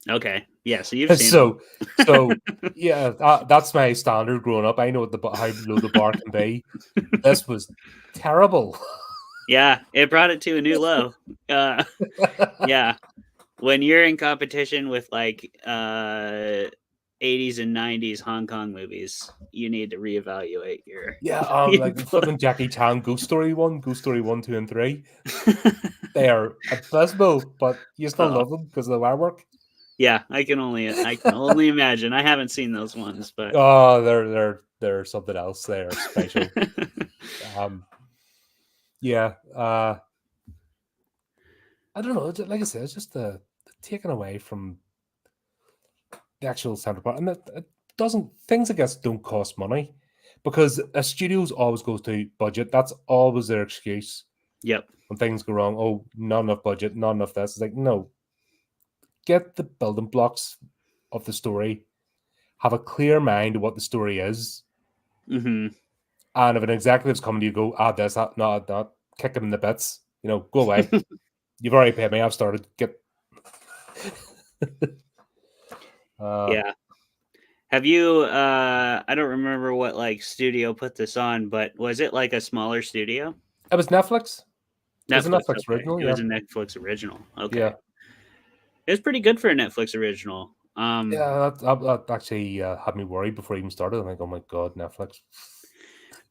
okay, yeah, so you've seen so so them. yeah, that's my standard growing up. I know how low the bar can be. This was terrible. Yeah, it brought it to a new low. Uh, yeah, when you're in competition with like 80s and 90s Hong Kong movies, you need to reevaluate your. Yeah, your like the fucking Jackie Chan Ghost Story 1, 2, and 3. They are abysmal, but you still Oh, love them because of the artwork. yeah, I can only imagine. I haven't seen those ones, but Oh, they're something else. They are special. Um, yeah. I don't know. Like I said, it's just the taken away from the actual center part, and it doesn't. Things I guess don't cost money because a studio's always goes to budget. That's always their excuse yep. when things go wrong. Oh, not enough budget, not enough this. It's like no, get the building blocks of the story, have a clear mind of what the story is, Hmm. and if an executive's coming to you, go add this, not that, kick them in the bits. Go away. You've already paid me. I've started. Get. uh, Yeah. Have you I don't remember what like studio put this on, but was it like a smaller studio? it was Netflix. It was a Netflix, Netflix okay. original. It was Yeah, a Netflix original. Okay. yeah, It was pretty good for a Netflix original. yeah. That actually had me worried before I even started. I'm like, oh my god, Netflix.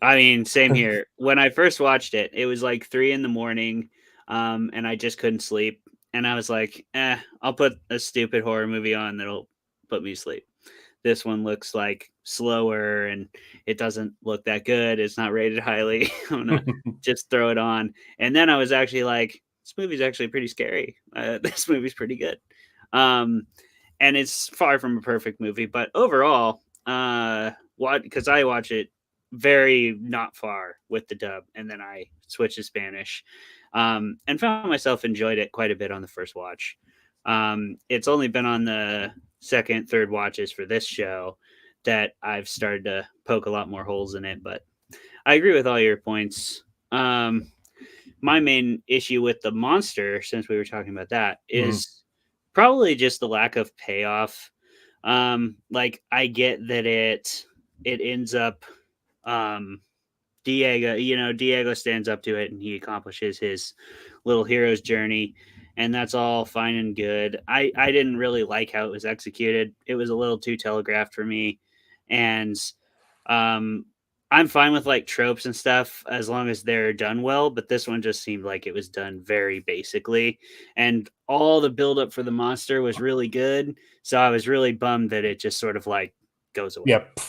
I mean, same here. When I first watched it, it was like 3 in the morning, and I just couldn't sleep. And I was like, I'll put a stupid horror movie on that'll put me to sleep. This one looks like slower and it doesn't look that good. It's not rated highly. I'm gonna just throw it on. And then I was actually like, this movie's actually pretty scary. This movie's pretty good. Um, and it's far from a perfect movie, but overall, what because I watch it very not far with the dub, and then I switched to Spanish, and found myself enjoyed it quite a bit on the first watch. It's only been on the second, third watches for this show that I've started to poke a lot more holes in it, but I agree with all your points. My main issue with the monster, since we were talking about that, Mhm. is probably just the lack of payoff. Like I get that it ends up Diego, Diego stands up to it and he accomplishes his little hero's journey, and that's all fine and good. I didn't really like how it was executed. It was a little too telegraphed for me, and um, I'm fine with like tropes and stuff as long as they're done well. But this one just seemed like it was done very basically, and all the buildup for the monster was really good. So I was really bummed that it just sort of like goes away. Yep.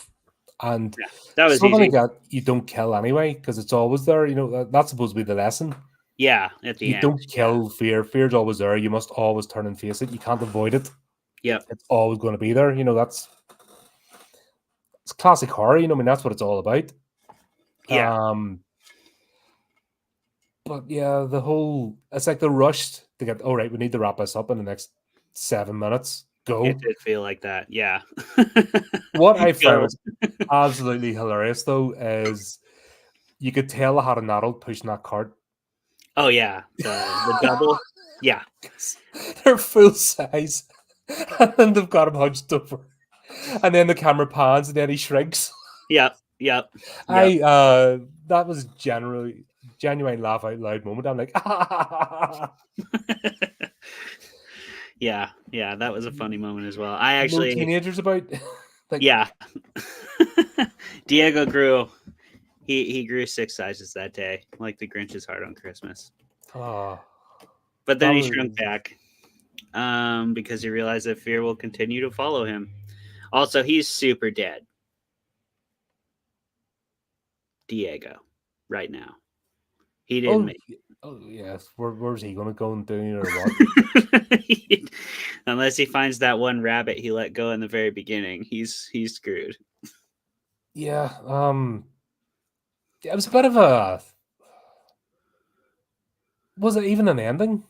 And Yeah, that was something like easy. that, you don't kill anyway because it's always there. That's supposed to be the lesson. Yeah, at the You end. don't Yeah. kill fear. Fear's always there. You must always turn and face it. You can't avoid it. Yep. It's always going to be there. It's classic horror. I mean, that's what it's all about. Yeah. But yeah, it's like they're rushed to get. All right, we need to wrap this up in the next 7 minutes. It Go. did feel like that. Yeah. What I found Go. was absolutely hilarious though is you could tell I had an adult pushing that cart. Oh yeah. The double. Yeah. They're full size, and they've got him hunched over, and then the camera pans, and then he shrinks. Yep. Yep. Yep. I that was generally genuine laugh out loud moment. I'm like, Yeah. Yeah. That was a funny moment as well. I no actually. teenagers about. Like, Yeah. Diego grew. He grew 6 sizes that day, like the Grinch's heart on Christmas. oh, But that then he was shrunk back, because he realized that fear will continue to follow him. Also, he's super dead, Diego, right now. He didn't oh, make oh yes. Where's he gonna go and do or what? it. Unless he finds that one rabbit he let go in the very beginning, he's screwed. Yeah, it was a bit of a. Was it even an ending?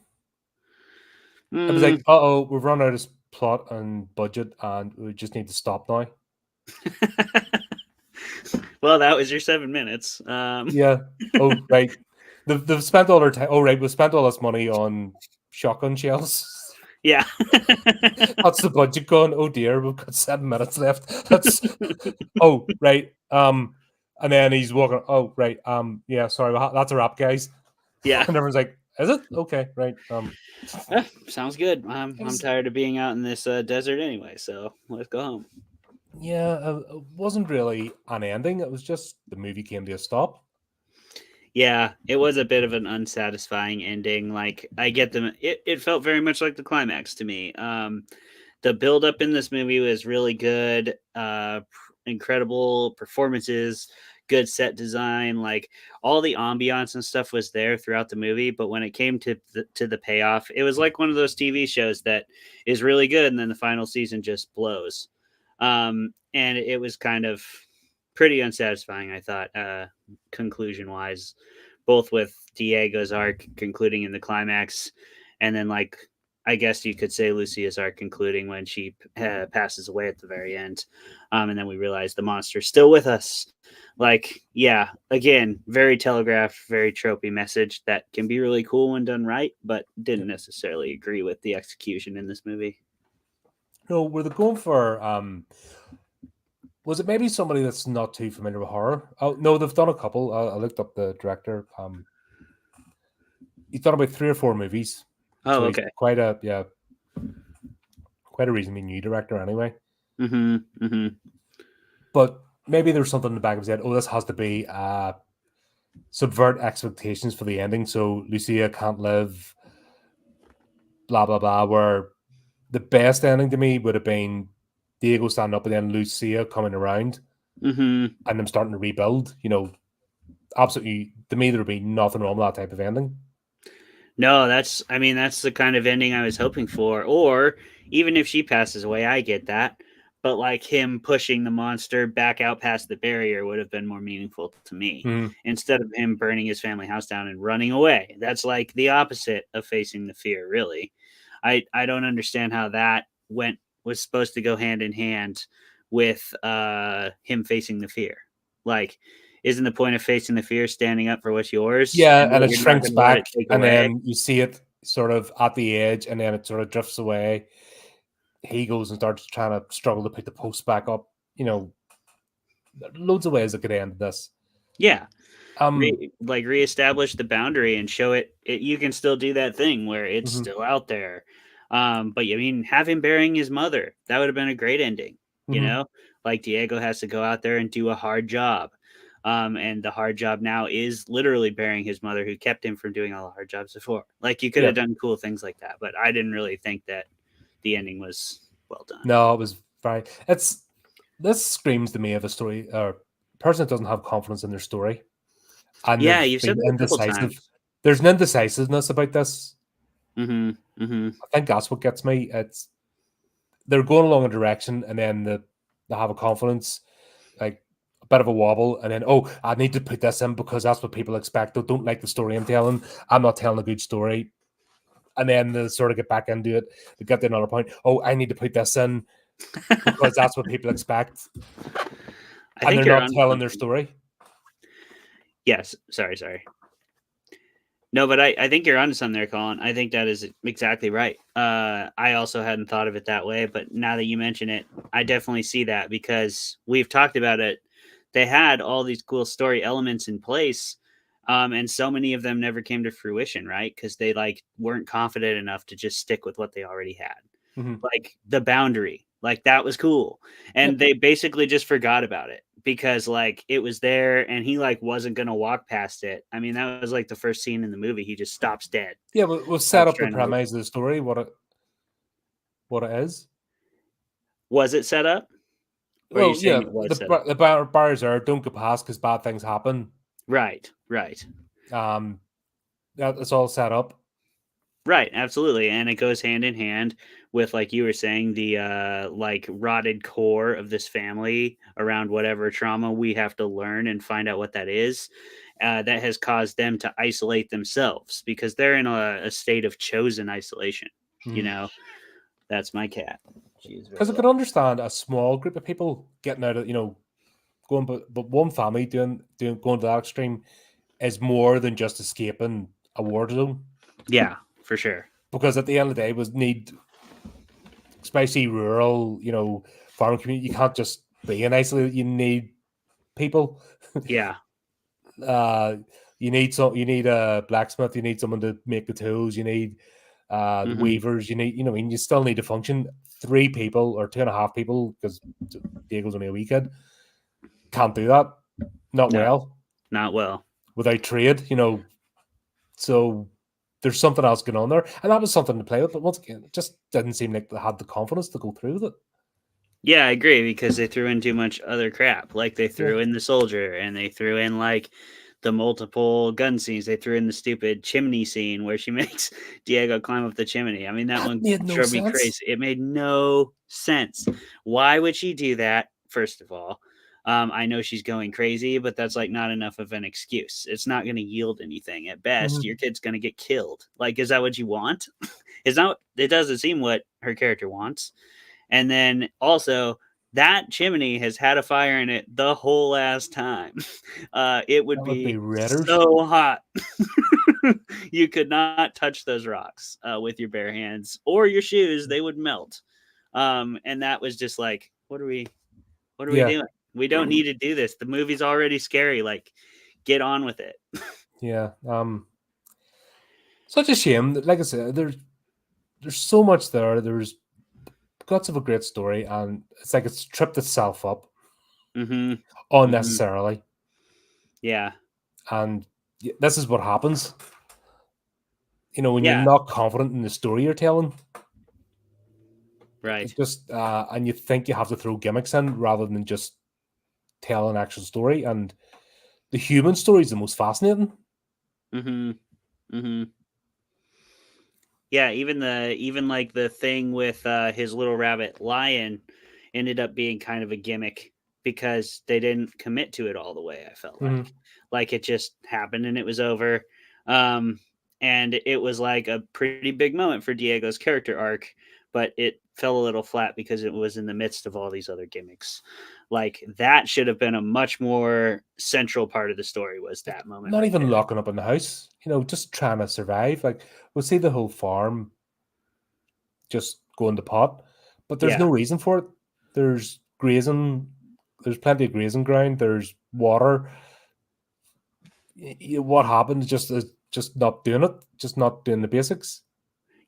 It was like, Mm. oh, we've run out of plot and budget, and we just need to stop now. Well, that was your 7 minutes. Yeah. Oh, right. They've spent all their time. Oh, right. We spent all this money on shotgun shells. Yeah. That's the budget gone. Oh dear, we've got 7 minutes left. That's oh right. And then he's walking. Oh right. Yeah. Sorry. That's a wrap, guys. Yeah. And everyone's like, "Is it okay?" Right. Sounds good. I'm It I'm was tired of being out in this desert anyway, so let's go home. yeah. It wasn't really an ending. It was just the movie came to a stop. Yeah, it was a bit of an unsatisfying ending. Like I get them. It felt very much like the climax to me. The build up in this movie was really good. Incredible performances, good set design, like all the ambiance and stuff was there throughout the movie. But when it came to the payoff, it was like one of those TV shows that is really good and then the final season just blows. And it was kind of pretty unsatisfying, I thought, conclusion wise, both with Diego's arc concluding in the climax, and then like I guess you could say Lucia's arc concluding when she passes away at the very end. And then we realize the monster's still with us. Like, yeah, again, very telegraphed, very tropey message that can be really cool when done right, but didn't Yep. necessarily agree with the execution in this movie. No, were they going for was it maybe somebody that's not too familiar with horror? Oh no, they've done a couple. I looked up the director. He's done about 3 or 4 movies, Oh, so he's okay. quite a reasonably new director anyway. Mm-hmm. Mm-hmm. But maybe there's something in the back of his head. Oh, this has to be subvert expectations for the ending, so Lucia can't live. Blah blah blah. Where the best ending to me would have been Diego standing up and then Lucia coming around Mm-hmm. and them starting to rebuild. Absolutely, to me, there would be nothing wrong with that type of ending. No, I mean, that's the kind of ending I was hoping for. Or even if she passes away, I get that. But like him pushing the monster back out past the barrier would have been more meaningful to me Mm. instead of him burning his family house down and running away. That's like the opposite of facing the fear, really. I don't understand how that was supposed to go hand in hand with him facing the fear. Like, isn't the point of facing the fear standing up for what's yours Yeah, and and that it you're not shrinks going to let it back, take and away? then you see it sort of at the edge, and then it sort of drifts away. He goes and starts trying to struggle to pick the post back up. Loads of ways that could end this. Yeah, Um, reestablish the boundary and show it. You can still do that thing where it's mhm, still out there. But I mean, have him burying his mother. That would have been a great ending. You mhm. know, like Diego has to go out there and do a hard job. And the hard job now is literally burying his mother, who kept him from doing all the hard jobs before. Like you could Yeah, have done cool things like that, but I didn't really think that the ending was well done. no, it was very. This screams to me of a story or a person that doesn't have confidence in their story, and Yeah, they've you've said been that a couple indecisive. times. There's an indecisiveness about this. Mm-hmm. Mm-hmm. I think that's what gets me. It's they're going along a direction, and then they have a confidence, like a bit of a wobble, and then I need to put this in because that's what people expect. They don't like the story I'm telling. I'm not telling a good story, and then they sort of get back into it. They get to another point. Oh, I need to put this in because that's what people expect, I and think they're you're not on telling their something. story. Yes. Sorry. No, but I think you're onto something there, Colin. I think that is exactly right. I also hadn't thought of it that way, but now that you mention it, I definitely see that because we've talked about it. They had all these cool story elements in place, and so many of them never came to fruition, right? Because they like weren't confident enough to just stick with what they already had, Mm-hmm. like the boundary, like that was cool, Yep. and they basically just forgot about it because like it was there and he like wasn't gonna walk past it. I mean, that was like the first scene in the movie. He just stops dead, Yeah, we'll set stops up the trying to move. premise of the story, what it is. Was it set up, or are you Well, saying yeah, it was set up? the bars are don't go past because bad things happen. Right. Um, that's all set up. Right, absolutely, and it goes hand in hand with, like you were saying, the, like, rotted core of this family around whatever trauma we have to learn and find out what that is, that has caused them to isolate themselves because they're in a state of chosen isolation, you know? That's my cat. She is Because very I could loud. understand a small group of people getting out of going, but one family doing going to that extreme is more than just escaping a war zone. Yeah, for sure. Because at the end of the day, was need especially rural, farming community. You can't just be an isolated. You need people. Yeah. uh, you need a blacksmith. You need someone to make the tools. You need the Mhm. weavers. You need I mean, you still need to function. Three people or two and a half people because Diego's only a wee kid can't do that. Not No, well not well. without trade. So there's something else going on there, and that was something to play with. But once again, it just didn't seem like they had the confidence to go through with it. Yeah, I agree because they threw in too much other crap. Like they Yeah, threw in the soldier and they threw in like the multiple gun scenes. They threw in the stupid chimney scene where she makes Diego climb up the chimney. I mean, that that one made no drove me sense. crazy. It made no sense. Why would she do that? First of all, I know she's going crazy, but that's like not enough of an excuse. It's not going to yield anything. At best, Mhm. your kid's going to get killed. Like, is that what you want? Is not. It doesn't seem what her character wants. And then also, that chimney has had a fire in it the whole last time. It would That would be be Raiders. so hot. You could not touch those rocks with your bare hands or your shoes; they would melt. And that was just like, what are we Yeah, doing? We don't need to do this. The movie's already scary. Like, get on with it. yeah. Such a shame. Like I said, there's so much there. There's guts of a great story, and it's like it's tripped itself up. Mm-hmm. Mm-hmm. unnecessarily. Yeah. And this is what happens. When you're Yeah. not confident in the story you're telling, Right. it just and you think you have to throw gimmicks in rather than just tell an actual story. And the human story is the most fascinating. Mm-hmm. Mm-hmm. Yeah, even like the thing with his little rabbit lion ended up being kind of a gimmick because they didn't commit to it all the way. I felt Mhm. like it just happened and it was over. Um, and it was like a pretty big moment for Diego's character arc, but it fell a little flat because it was in the midst of all these other gimmicks. Like that should have been a much more central part of the story. Was Like, that moment not right even there? locking up in the house, just trying to survive. Like, we'll see the whole farm just going to pot, but there's Yeah. no reason for it. There's grazing, there's plenty of grazing ground, there's water. What happened is just not doing it, just not doing the basics.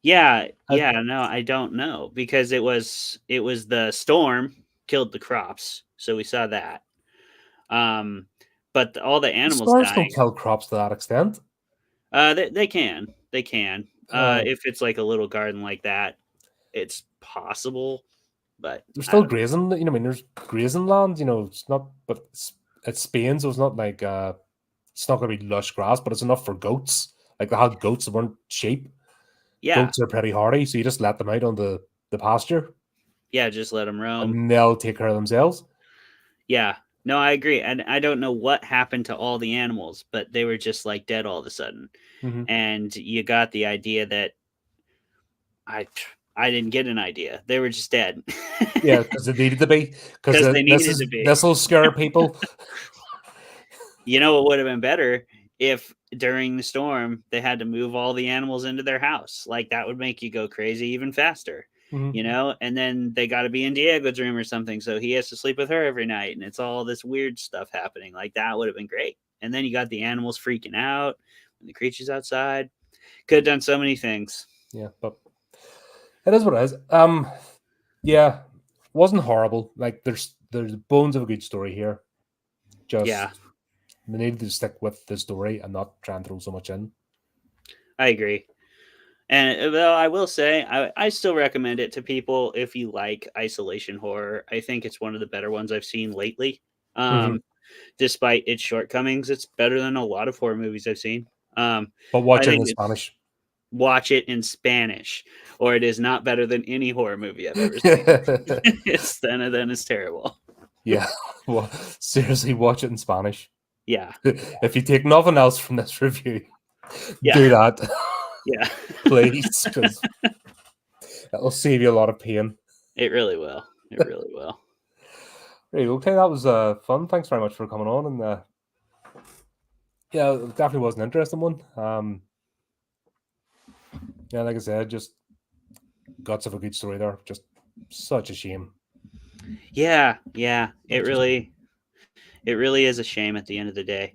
Yeah, I, yeah, no, I don't know because it was the storm killed the crops, so we saw that. Um, but all the the animals stars don't dying, kill crops to that extent. they can. Uh, If it's like a little garden like that, it's possible, but there's I still don't know. grazing. I mean, there's grazing land. It's not, but it's Spain, so it's not like it's not going to be lush grass, but it's enough for goats. Like, they had goats that weren't sheep. Yeah, Goats are pretty hardy, so you just let them out on the pasture, yeah, just let them roam. and they'll take care of themselves. Yeah, no, I agree, and I don't know what happened to all the animals, but they were just like dead all of a sudden, Hmm. and you got the idea that I I didn't get an idea. They were just dead. Yeah, because it needed to be. Because Because they this needed is to be. this will scare people. You know what would have been better if during the storm they had to move all the animals into their house. Like that would make you go crazy even faster. Mhm. And then they got to be in Diego's room or something, so he has to sleep with her every night, and it's all this weird stuff happening. Like that would have been great. And then you got the animals freaking out and the creatures outside. Could have done so many things. Yeah, but it is what it is. Yeah, wasn't horrible. Like, there's bones of a good story here. Yeah, Just they needed to stick with the story and not try and throw so much in. I agree. And well, I will say, I still recommend it to people if you like isolation horror. I think it's one of the better ones I've seen lately. Mhm. Um, Despite its shortcomings, it's better than a lot of horror movies I've seen. But I watch it think in it's Spanish. watch it in Spanish, or it is not better than any horror movie I've ever seen. Then it's terrible. Yeah, well, seriously, watch it in Spanish. Yeah, If you take nothing else from this review, yeah, do that, yeah. please, because it'll save you a lot of pain. It really will. It really will. There you go. Okay, that was fun. Thanks very much for coming on, and yeah, it definitely was an interesting one. Yeah, like I said, just guts of a good story there. Just such a shame. Yeah, yeah. It Such a shame. really, it really is a shame at the end of the day.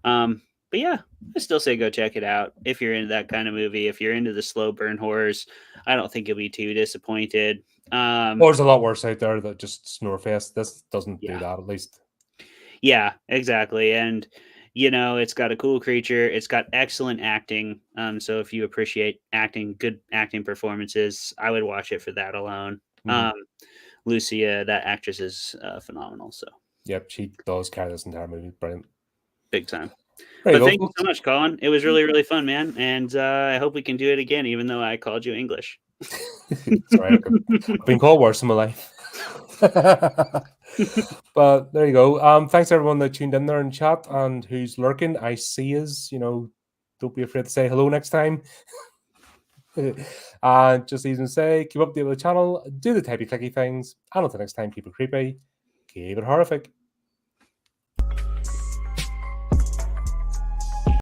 But yeah, I still say go check it out if you're into that kind of movie. If you're into the slow burn horrors, I don't think you'll be too disappointed. Or there's a lot worse out there that just snore fest. This doesn't do Yeah, that, at least. yeah, exactly. And it's got a cool creature. It's got excellent acting. So if you appreciate acting, good acting performances, I would watch it for that alone. Mhm. Lucia, that actress is phenomenal. So Yep, she does carry this entire movie. Brilliant. big time. There you But go, thank you so folks. much, Colin. It was really, really fun, man. And I hope we can do it again, even though I called you English. Sorry, I've been called worse in my life. But there you go. Thanks everyone that tuned in there and chat and who's lurking. I see us. Don't be afraid to say hello next time. And just even say, keep updated with the channel, do the typey clicky things, and until next time, keep it creepy, keep it horrific.